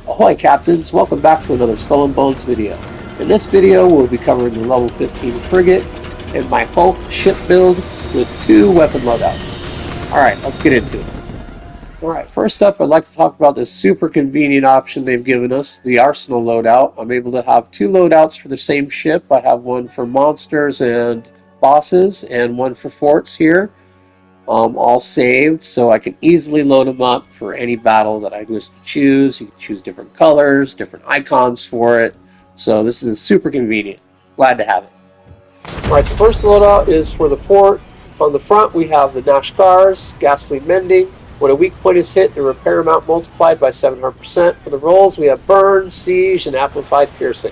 Ahoy Captains, welcome back to another Skull and Bones video. In this video we'll be covering the level 15 Frigate and my Hulk ship build with 2 weapon loadouts. Alright, let's get into it. Alright, first up I'd like to talk about this super convenient option they've given us, the Arsenal loadout. I'm able to have 2 loadouts for the same ship. I have one for monsters and bosses and one for forts here. All saved, so I can easily load them up for any battle that I wish to choose. You can choose different colors, different icons for it. So this is super convenient. Glad to have it. Alright, the first loadout is for the fort. From the front we have the Nashkars, Ghastly Mending. When a weak point is hit, the repair amount multiplied by 700%. For the rolls we have Burn, Siege, and Amplified Piercing.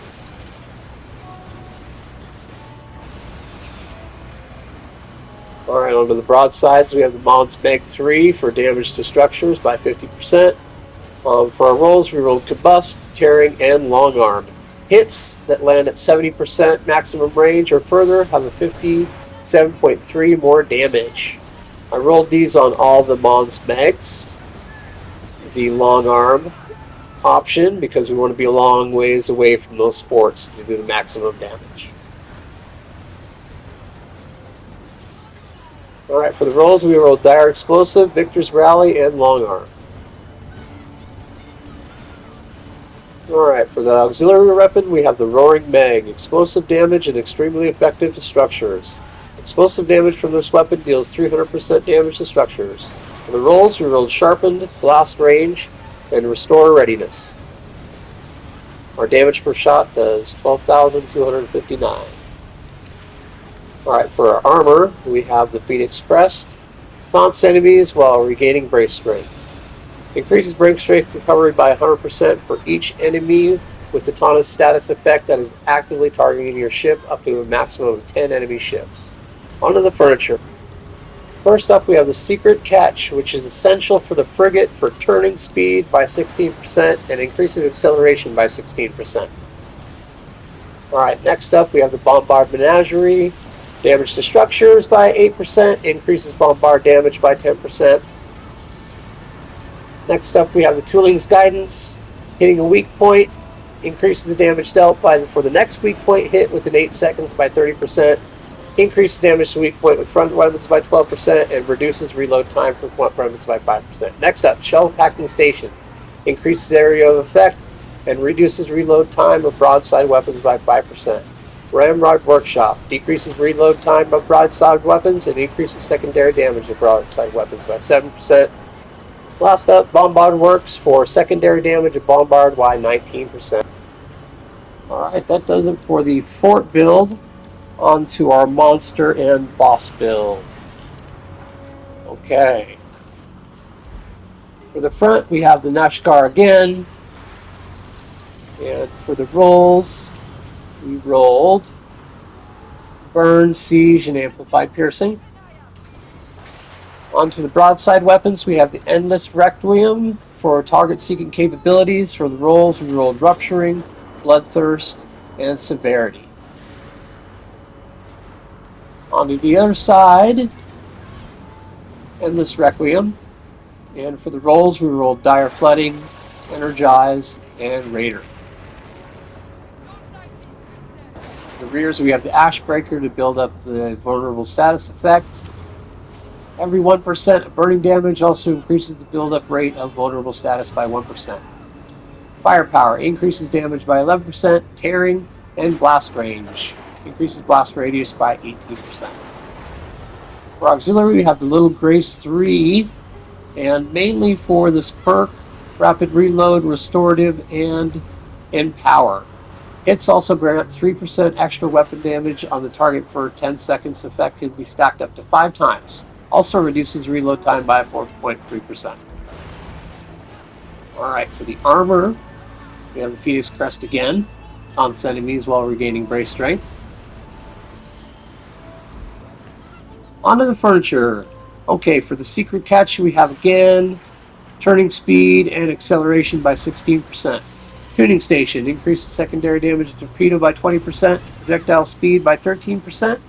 Alright, onto the broadsides, we have the Mons Meg 3 for damage to structures by 50%. For our rolls, we rolled Combust, Tearing, and Long Arm. Hits that land at 70% maximum range or further have a 57.3 more damage. I rolled these on all the Mons Megs. The Long Arm option, because we want to be a long ways away from those forts to do the maximum damage. Alright, for the rolls we rolled Dire Explosive, Victor's Rally, and Long Arm. Alright, for the auxiliary weapon we have the Roaring Meg, explosive damage and extremely effective to structures. Explosive damage from this weapon deals 300% damage to structures. For the rolls we rolled Sharpened, Blast Range, and Restore Readiness. Our damage per shot does 12,259. Alright, for our armor, we have the Phoenix Crest. Taunts enemies while regaining brace strength. Increases brace strength recovery by 100% for each enemy with the taunt's status effect that is actively targeting your ship up to a maximum of 10 enemy ships. Onto the furniture. First up we have the Secret Catch, which is essential for the frigate for turning speed by 16% and increases acceleration by 16%. Alright, next up we have the Bombard Menagerie. Damage to structures by 8%, increases bombard damage by 10%. Next up we have the Tooling's Guidance. Hitting a weak point increases the damage dealt for the next weak point hit within 8 seconds by 30%. Increases damage to weak point with front weapons by 12% and reduces reload time for front weapons by 5%. Next up, Shell Packing Station. Increases area of effect and reduces reload time of broadside weapons by 5%. Ramrod Workshop decreases reload time of broadside weapons and increases secondary damage of broadside weapons by 7%. Last up, Bombard Works for secondary damage of bombard by 19%. Alright, that does it for the fort build. On to our monster and boss build. Okay. For the front, we have the Nashkar again. And for the rolls, we rolled Burn, Siege, and Amplified Piercing. Onto the broadside weapons, we have the Endless Requiem for target-seeking capabilities. For the rolls, we rolled Rupturing, Bloodthirst, and Severity. Onto the other side, Endless Requiem. And for the rolls, we rolled Dire Flooding, Energize, and Raider. The rears, we have the Ashbreaker to build up the vulnerable status effect. Every 1% of burning damage also increases the build-up rate of vulnerable status by 1%. Firepower increases damage by 11%, tearing, and blast range. Increases blast radius by 18%. For auxiliary, we have the Little Grace 3, and mainly for this perk, Rapid Reload, Restorative, and Empower. Hits also grant 3% extra weapon damage on the target for 10 seconds. Effect can be stacked up to 5 times. Also reduces reload time by 4.3%. Alright, for the armor, we have the Phoenix Crest again. Taunts enemies while regaining brace strength. Onto the furniture. Okay, for the Secret Catch we have again turning speed and acceleration by 16%. Tuning Station increases secondary damage to torpedo by 20%, projectile speed by 13%.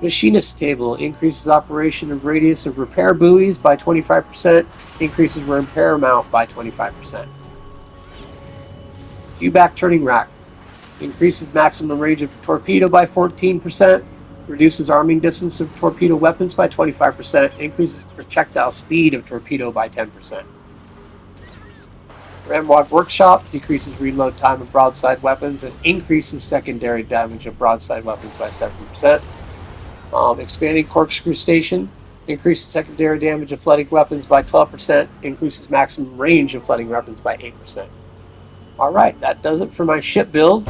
Machinist table increases operation of radius of repair buoys by 25%, increases repair amount by 25%. U-back turning rack increases maximum range of torpedo by 14%, reduces arming distance of torpedo weapons by 25%, increases projectile speed of torpedo by 10%. Ramrod Workshop decreases reload time of broadside weapons and increases secondary damage of broadside weapons by 7%. Expanding Corkscrew Station increases secondary damage of flooding weapons by 12%, increases maximum range of flooding weapons by 8%. Alright, that does it for my ship build.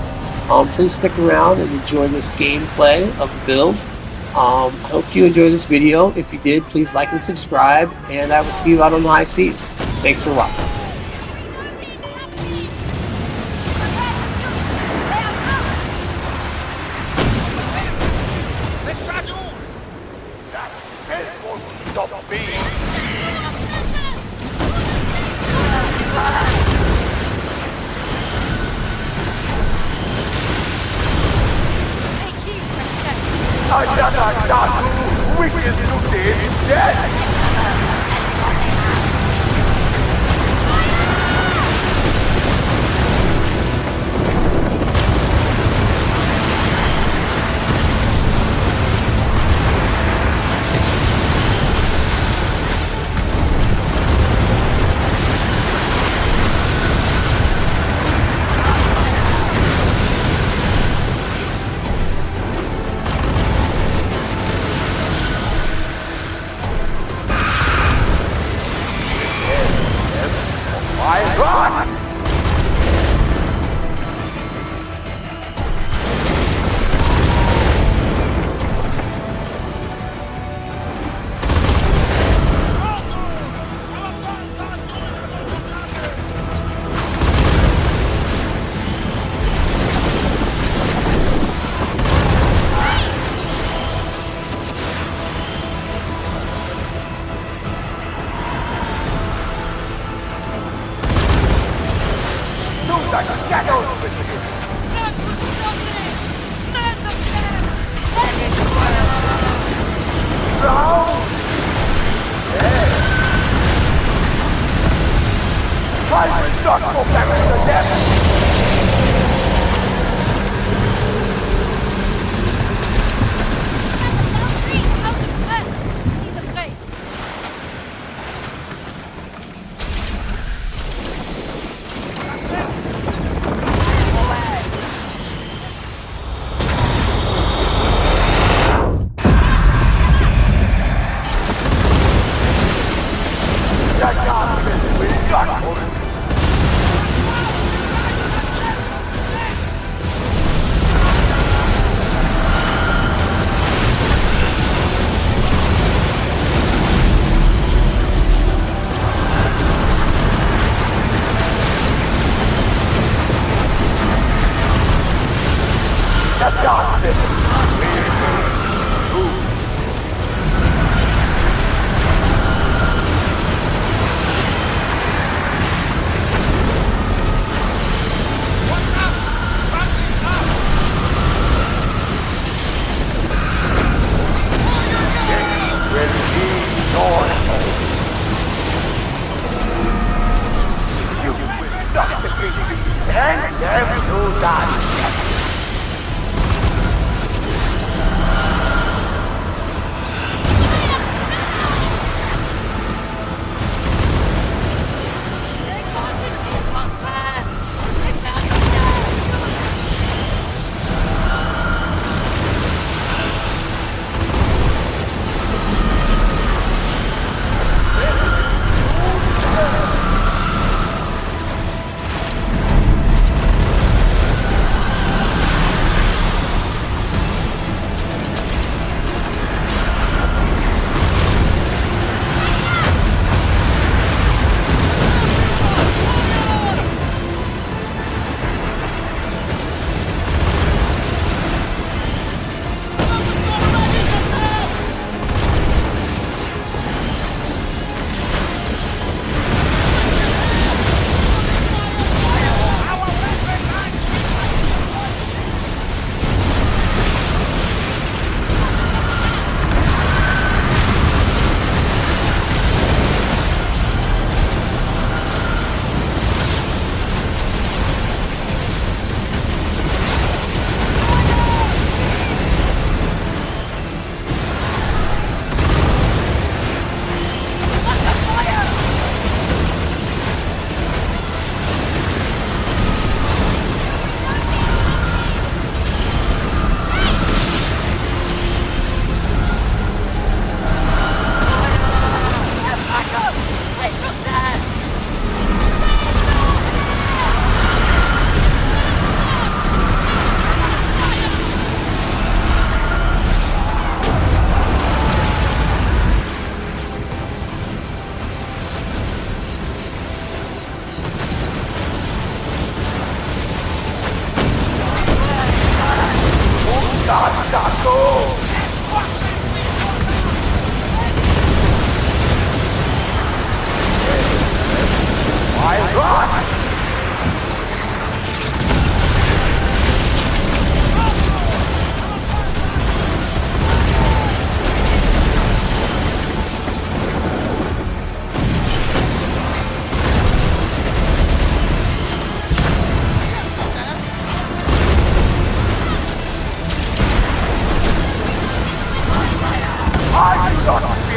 Please stick around and enjoy this gameplay of the build. I hope you enjoyed this video. If you did, please like and subscribe, and I will see you out on the high seas. Thanks for watching.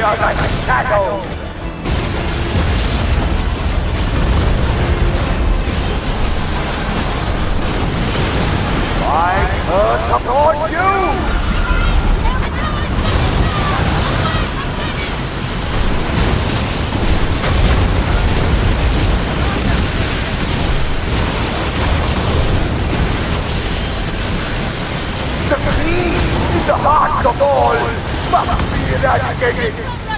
are like shadows. My curse upon you! The key in the heart of all must be eradicated.